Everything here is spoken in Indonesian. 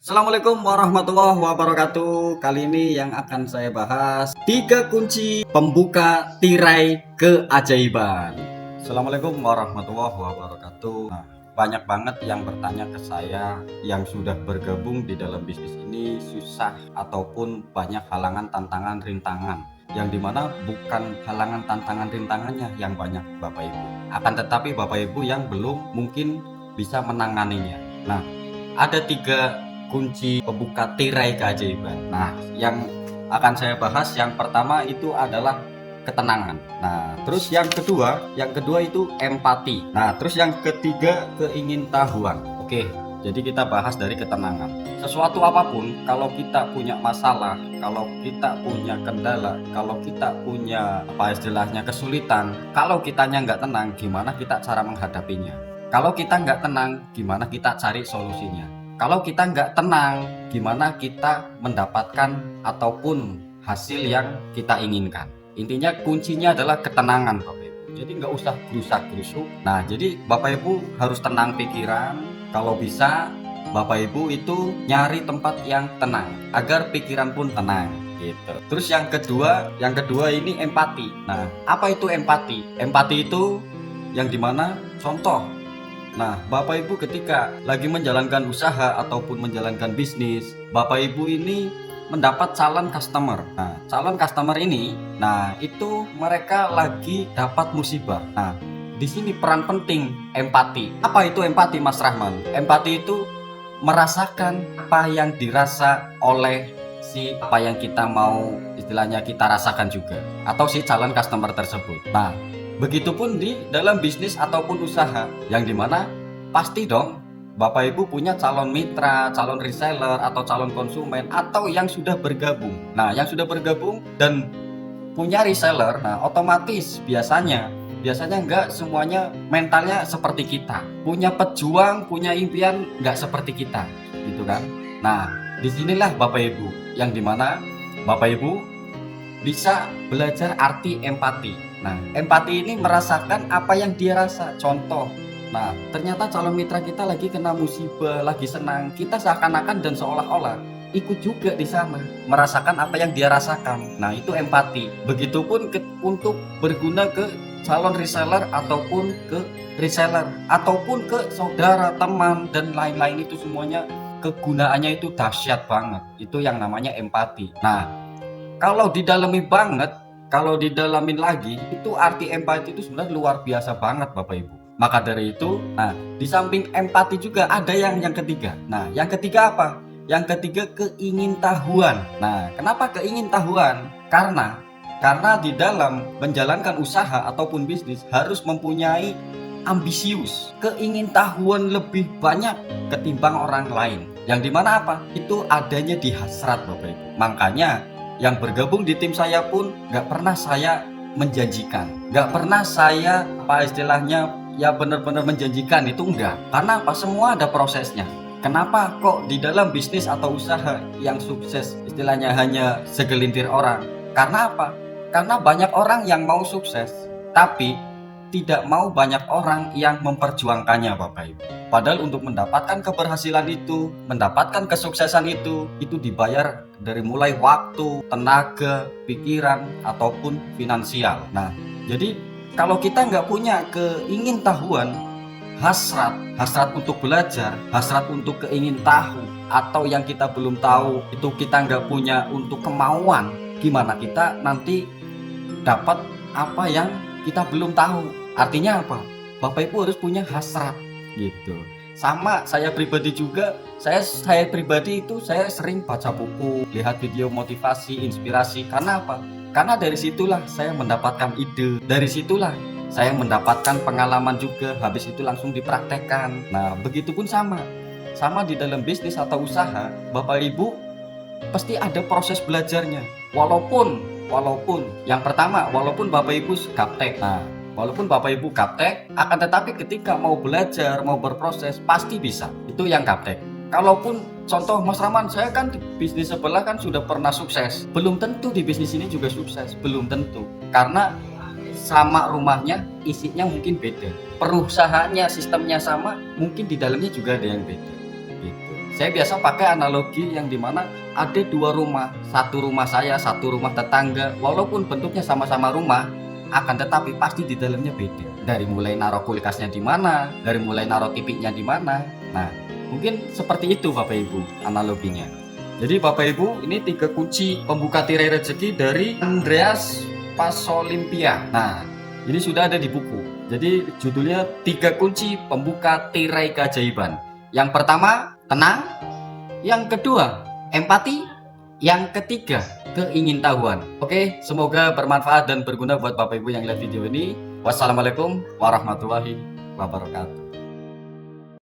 Assalamualaikum warahmatullahi wabarakatuh. Kali ini yang akan saya bahas 3 kunci pembuka tirai keajaiban. Assalamualaikum warahmatullahi wabarakatuh. Nah, banyak banget yang bertanya ke saya yang sudah bergabung di dalam bisnis ini susah ataupun banyak halangan, tantangan, rintangan. Yang dimana bukan halangan, tantangan, rintangannya yang banyak Bapak Ibu. Akan tetapi Bapak Ibu yang belum mungkin bisa menanganinya. Nah, ada 3 kunci pembuka tirai keajaiban. Nah, yang akan saya bahas yang pertama itu adalah ketenangan. Nah, terus yang kedua itu empati. Nah, terus yang ketiga keingintahuan. Oke, jadi kita bahas dari ketenangan. Sesuatu apapun, kalau kita punya masalah, kalau kita punya kendala, kalau kita punya apa istilahnya kesulitan, kalau kitanya nggak tenang, gimana kita cara menghadapinya? Kalau kita nggak tenang, gimana kita cari solusinya? Kalau kita nggak tenang, gimana kita mendapatkan ataupun hasil yang kita inginkan? Intinya kuncinya adalah ketenangan Bapak Ibu. Jadi nggak usah gerusak-gerusuk. Nah, jadi Bapak Ibu harus tenang pikiran. Kalau bisa, Bapak Ibu itu nyari tempat yang tenang agar pikiran pun tenang gitu. Terus yang kedua ini empati. Nah, apa itu empati? Empati itu yang dimana contoh. Nah, Bapak Ibu ketika lagi menjalankan usaha ataupun menjalankan bisnis, Bapak Ibu ini mendapat calon customer. Nah, calon customer ini, itu mereka lagi dapat musibah. Nah, di sini peran penting empati. Apa itu empati, Mas Rahman? Empati itu merasakan apa yang dirasa oleh apa yang kita mau istilahnya kita rasakan juga atau si calon customer tersebut. Nah, begitupun di dalam bisnis ataupun usaha, yang dimana pasti dong Bapak Ibu punya calon mitra, calon reseller, atau calon konsumen, atau yang sudah bergabung. Nah, yang sudah bergabung dan punya reseller, nah otomatis biasanya nggak semuanya mentalnya seperti kita. Punya pejuang, punya impian nggak seperti kita, gitu kan? Nah, disinilah Bapak Ibu, yang dimana Bapak Ibu bisa belajar arti empati. Nah, empati ini merasakan apa yang dia rasa. Contoh, nah ternyata calon mitra kita lagi kena musibah, lagi senang, kita seakan-akan dan seolah-olah ikut juga di sana, merasakan apa yang dia rasakan. Nah, itu empati. Begitupun untuk berguna ke calon reseller ataupun ke reseller ataupun ke saudara, teman, dan lain-lain, itu semuanya kegunaannya itu dahsyat banget. Itu yang namanya empati. Nah, kalau didalami banget, kalau didalamin lagi, itu arti empati itu sebenarnya luar biasa banget Bapak Ibu. Maka dari itu, nah di samping empati juga ada yang ketiga. Nah, yang ketiga apa? Yang ketiga keingintahuan. Nah, kenapa keingintahuan? Karena di dalam menjalankan usaha ataupun bisnis harus mempunyai ambisius, keingintahuan lebih banyak ketimbang orang lain. Yang dimana apa? Itu adanya di hasrat Bapak Ibu. Makanya yang bergabung di tim saya pun nggak pernah saya menjanjikan, nggak pernah saya apa istilahnya ya benar-benar menjanjikan, itu enggak. Karena apa? Semua ada prosesnya. Kenapa kok di dalam bisnis atau usaha yang sukses istilahnya hanya segelintir orang? Karena apa? Karena banyak orang yang mau sukses, tapi tidak mau banyak orang yang memperjuangkannya Bapak Ibu. Padahal untuk mendapatkan keberhasilan itu, mendapatkan kesuksesan itu dibayar dari mulai waktu, tenaga, pikiran, ataupun finansial. Nah, jadi kalau kita nggak punya keingintahuan, hasrat untuk belajar, hasrat untuk keingin tahu, atau yang kita belum tahu itu kita nggak punya untuk kemauan, gimana kita nanti dapat apa yang kita belum tahu? Artinya apa? Bapak Ibu harus punya hasrat gitu. Sama saya pribadi juga, saya pribadi itu saya sering baca buku, lihat video motivasi, inspirasi. Karena apa? Karena dari situlah saya mendapatkan ide, dari situlah saya mendapatkan pengalaman juga, habis itu langsung dipraktekkan. Nah, begitupun sama di dalam bisnis atau usaha, Bapak Ibu pasti ada proses belajarnya. Walaupun yang pertama, walaupun Bapak Ibu gaptek. Nah, walaupun Bapak Ibu gaptek, akan tetapi ketika mau belajar, mau berproses, pasti bisa. Itu yang gaptek. Kalaupun contoh Mas Rahman, saya kan di bisnis sebelah kan sudah pernah sukses. Belum tentu di bisnis ini juga sukses, belum tentu. Karena sama rumahnya, isinya mungkin beda. Perusahaannya, sistemnya sama, mungkin di dalamnya juga ada yang beda. Gitu. Saya biasa pakai analogi yang dimana ada dua rumah, satu rumah saya, satu rumah tetangga. Walaupun bentuknya sama-sama rumah, akan tetapi pasti di dalamnya beda. Dari mulai naruh kulkasnya di mana, dari mulai naruh TV-nya di mana. Nah, mungkin seperti itu Bapak Ibu analoginya. Jadi Bapak Ibu, ini 3 kunci pembuka tirai rezeki dari Andreas Pasolimpia. Nah, ini sudah ada di buku. Jadi judulnya 3 kunci pembuka tirai keajaiban. Yang pertama, tenang. Yang kedua, empati. Yang ketiga, keingintahuan. Oke, semoga bermanfaat dan berguna buat Bapak Ibu yang lihat video ini. Wassalamualaikum warahmatullahi wabarakatuh.